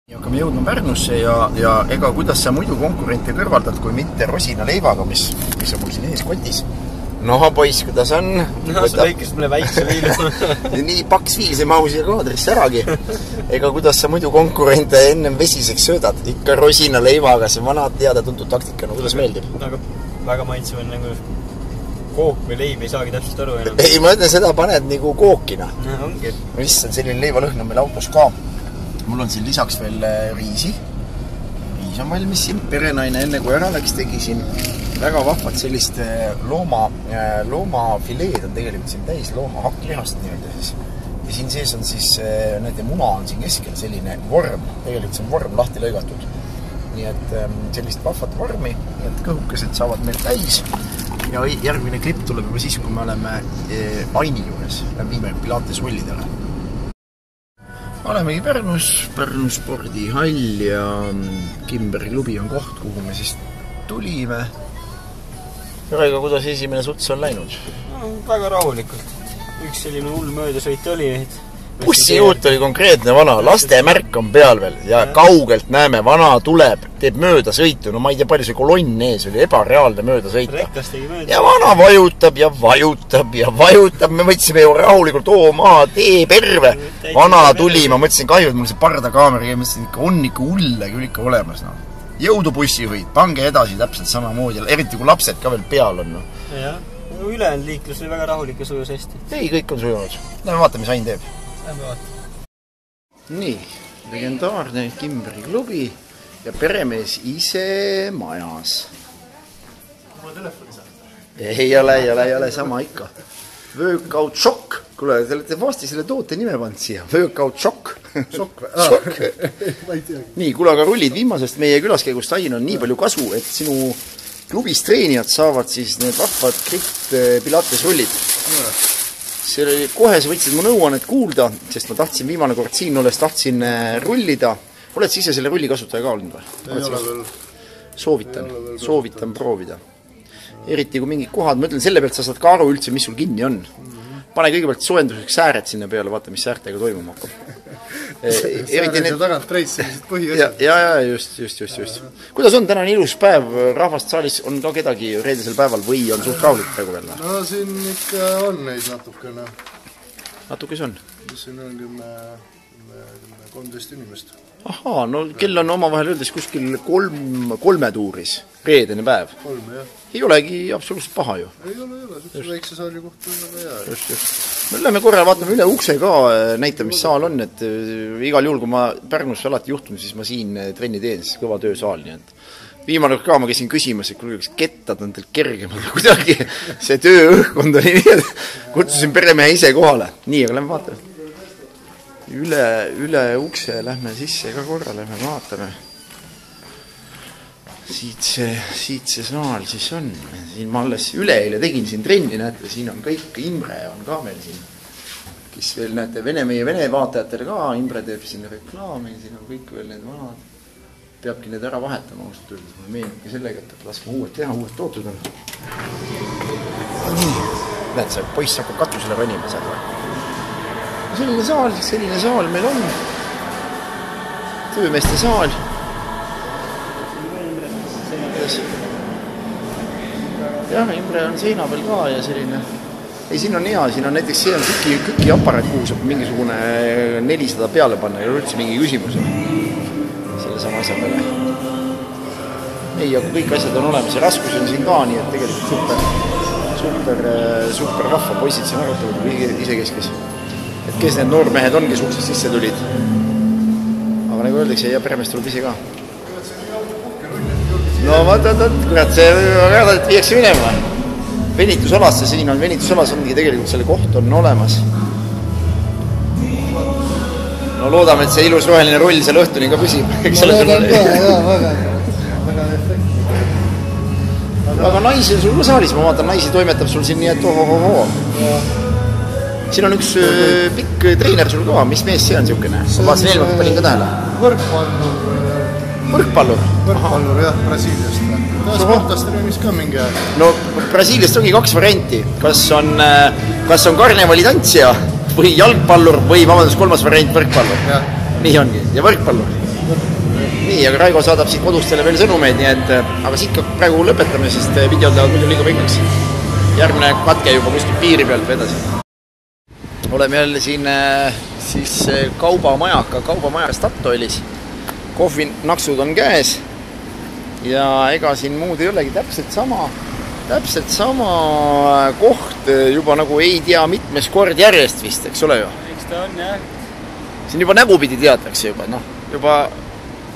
Hakkame jõudma Pärnusse ja ega kuidas sa muidu konkurente kõrvaldad, kui mitte rosina leivaga, mis on mul siin ees kotis. No poiss, kuidas on? No, see väikest mõne väikse viilu. Nii paks viis ei mahu siia kaadrisse äragi. Ega kuidas sa muidu konkurente ennem vesiseks söödad? Ikka rosina leivaga, see vana teada tuntud taktika. No kuidas meeldib? Aga väga maitsev on nagu kook või leib, ei saagi täpselt aru enam. Ei, ma ütlen, seda paned nagu kookina. No, ongi. Mis on selline leivalõhn on meil autos ka. Mul on siin lisaks veel riisi. Riis on valmis siin. Perenaine enne kui ära läks tegi siin väga vahvad sellist loomafileed on tegelikult siin täis looma hakklihast nii-öelda siis. Ja siin sees on siis, näete, muna on siin keskel selline vorm. Tegelikult see on vorm lahti lõigatud. Nii et sellist vahvat vormi, nii et kõhukesed saavad meil täis. Ja järgmine klipp tuleb juba siis, kui me oleme Aini juures. Viime Pilates rullidele. Olemegi Pärnu spordihall ja Kimberi klubi on koht, kuhu me siis tulime. Jürega, kuidas esimene suts on läinud? No, väga rahulikult. Üks selline hull möödasõit oli. Bussijuht oli konkreetne vana, laste märk on peal veel ja kaugelt näeme, vana tuleb, teeb möödasõitu. No ma ei tea, palju see kolonn ees oli, ebareaalne möödasõita. Ja vana vajutab ja vajutab ja vajutab. Me võtsime ju rahulikult, maa, tee perve. Vana tuli, ma mõtlesin kahju, et mul see pardakaamera ja mõtlesin, ikka on ikka hulle küll ikka olemas. No. Jõudu bussijuhid, pange edasi täpselt samamoodi, eriti kui lapsed ka veel peal on. No. Ja, ülejäänud liiklus oli väga rahulik ja sujus hästi. Ei, kõik on sujunud. Lähme vaata, mis Ain teeb. Nii, legendaarne Kimberi klubi ja peremees ise majas. Ma telefoni saanud? Ei ole sama ikka. Workout Shock. Kuule, te olete vasti selle toote nime pand siia. Workout Shock. Shock või? Ma ei teagi. Nii, kuule, aga rullid viimasest meie külaskäigust Ain on nii palju kasu, et sinu klubis treenijad saavad siis need vahvad Pilates rullid. See oli, kohe sa võtsid mu nõuannet kuulda, sest ma tahtsin viimane kord siin olles, tahtsin rullida. Oled sa ise selle rulli kasutaja ka olnud või? Ei ole veel. Soovitan proovida. Eriti kui mingid kohad, ma ütlen, selle pealt sa saad ka aru üldse, mis sul kinni on. Pane kõigepealt soojenduseks sääred sinna peale, vaata, mis säärtega toimuma hakkab. Sääred ja tagant treis sellised põhiasjad. Ja, just. Kuidas on tänane ilus päev? Rahvast saalis on ka kedagi reedesel päeval või on suht rahulik praegu veel? No siin ikka on neid natukene. Natukes on? Siin on 13 inimest. Ahaa, no kell on omavahel öeldes kuskil kolme tuuris, reedene päev. 3, jah. Ei olegi absoluutselt paha ju. Ei ole, see väikse saali kohta on väga hea. Just. Me läheme korra, vaatame üle ukse ka, näita, mis saal on, et igal juhul, kui ma Pärnusse alati juhtun, siis ma siin trenni teen, siis kõva töösaal, nii et viimane ka ma käisin küsimas, et kas kettad on teil kergemad kuidagi see tööõhkkond oli nii, et kutsusin peremehe ise kohale. Nii, aga lähme vaatame. Üle ukse lähme sisse ka korra, lähme vaatame. Siit see saal siis on. Siin ma alles üleeile tegin siin trenni, näete, siin on kõik, Imre on ka meil siin. Kes veel, näete, meie vene vaatajatele ka, Imre teeb siin reklaami, siin on kõik veel need vanad. Peabki need ära vahetama, ausalt öeldes. Mulle meeldibki sellega, et laskma uued teha, uued tootud on. Näed, see poiss hakkab katusele ronima seal või? Selline saal meil on. Töömeeste saal. Jah, Imre on seina peal ka ja selline. Ei, siin on hea, siin on näiteks see on küki aparaat, kuhu saab mingisugune 400 peale panna ja üldse mingi küsimus selle sama asja peale. Ei, aga kõik asjad on olemas ja raskus on siin ka, nii et tegelikult super rahva poisid siin arutavad ise keskis. Et kes need noormehed on, kes uksest sisse tulid. Aga nagu öeldakse, ja peremees tuleb ise ka. No vaata, kurat, see väga et viiakse minema. Venitusalasse, siin on venitusalas ongi tegelikult selle koht on olemas. No loodame, et see ilus roheline rull seal õhtuni ka püsib. Ma loodan ka, jaa, väga efekt. Aga naisi on sul ka saalis, ma vaatan, naisi toimetab sul siin nii, et ohohoho. Siin on üks pikk treiner sul ka, mis mees see on siukene? Ma vaatasin eelmalt, panin ka tähele. Võrkpallur, jah, Brasiiliast. Ta sportast rõimis ka mingi aeg. No Brasiiliast ongi 2 varianti. Kas on karnevalitantsija või jalgpallur või, vabandust, 3. variant võrkpallur. Nii ongi. Ja võrkpallur. nii, aga Raigo saadab siit kodustele veel sõnumeid, nii et aga siit ka praegu lõpetame, sest videod lähevad muidu liiga pikaks. Järgmine katke juba kuskil piiri pealt või edasi. Oleme jälle siin siis kaubamaja Statoilis. Kohvinaksud on käes ja ega siin muud ei olegi, täpselt sama koht juba nagu ei tea mitmes kord järjest vist, eks ole ju? Eks ta on, jah. Siin juba nägupidi teatakse juba, noh, juba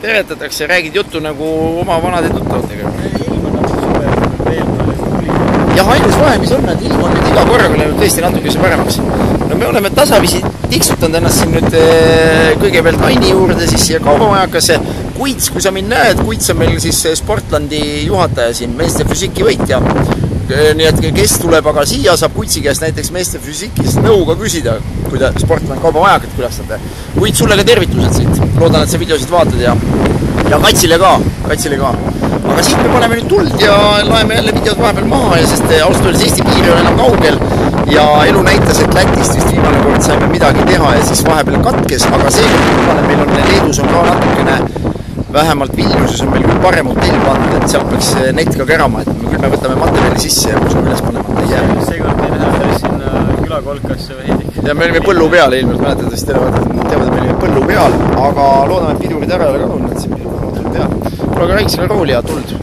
teretatakse, räägid juttu nagu oma vanade tuttavatega. Ilm on natuke super, veel palju tuli. Jah, ainus vahe, mis on, et ilm on nüüd iga korraga läinud tõesti natukese paremaks. No me oleme tasavisi tiksutanud ennast siin nüüd kõigepealt Aini juurde, siis siia kaubamajakasse. Kuits, kui sa mind näed, Kuits on meil siis Sportlandi juhataja siin, meeste füüsiki võitja. Nii et kes tuleb aga siia, saab Kuitsi käest näiteks meeste füüsikist nõuga küsida, kui te Sportland kaubamajakat külastate. Kuits, sulle ka tervitused siit. Loodan, et sa videosid vaatad ja Katsile ka. Aga siit me paneme nüüd tuld ja laeme jälle videod vahepeal maha ja sest ausalt öeldes Eesti piiri on enam kaugel ja elu näitas, et Lätist vist viimane kord saime midagi teha ja siis vahepeal katkes, aga see, meil on Leedus on ka natukene vähemalt Vilniuses on meil küll parem hotell pandud, et sealt peaks net ka kärama, et küll me võtame materjali sisse ja kus me üles paneme. Seekord ei lähe sinna külakolkasse või heidik. Ja me olime põllu peal ilmselt, mäletad, sest teavad, et me olime põllu peal, aga loodame, et pidurid ära ei ole kadunud, et siin pidurid teha. Aga räägi selle rooli ja tuld.